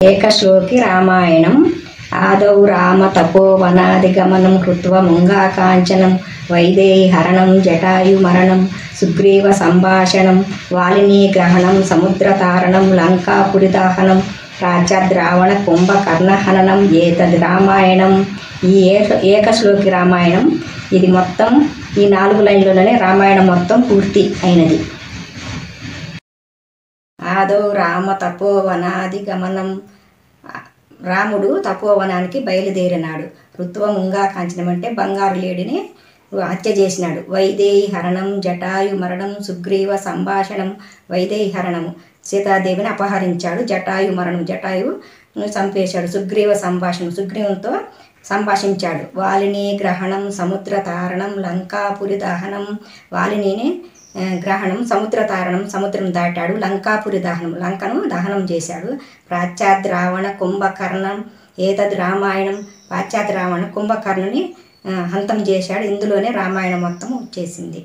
ఏకశ్లోకి రామాయణం ఆదౌ రామ తపోవనాదిగమనం కృత్వ ముంగాకాంచనం వైదేహి హరణం జటాయు మరణం సుగ్రీవ సంభాషణం వాలినీ గ్రహణం సముద్రతారణం లంకాపురిదాహనం రాజ్యాద్రావణ కుంభకర్ణహననం ఏతది రామాయణం. ఈ ఏకశ్లోకి రామాయణం ఇది మొత్తం ఈ 4 లైన్లలోనే రామాయణం మొత్తం పూర్తి అయినది. ఆదౌ రామ తపోవనాదిగమనం, రాముడు తపోవనానికి బయలుదేరినాడు. ఋత్వముంగా కాంచనం అంటే బంగారు లేడిని హత్య చేసినాడు. వైదేహి హరణం జటాయు మరణం సుగ్రీవ సంభాషణం, వైదేహి హరణము సీతాదేవిని అపహరించాడు. జటాయు మరణం, జటాయు చంపేశాడు. సుగ్రీవ సంభాషణం, సుగ్రీవునితో సంభాషించాడు. వాలిని గ్రహణం సముద్ర తారణం లంకాపురి దహనం, వాలిని గ్రహణం సముద్ర తారణం, సముద్రం దాటాడు. లంకాపురి దహనం, లంకను దహనం చేశాడు. పాశ్చాద్రావణ కుంభకర్ణం ఏతద్ రామాయణం, పాశ్చాద్రావణ కుంభకర్ణుని హంతం చేశాడు. ఇందులోనే రామాయణం మొత్తం వచ్చేసింది.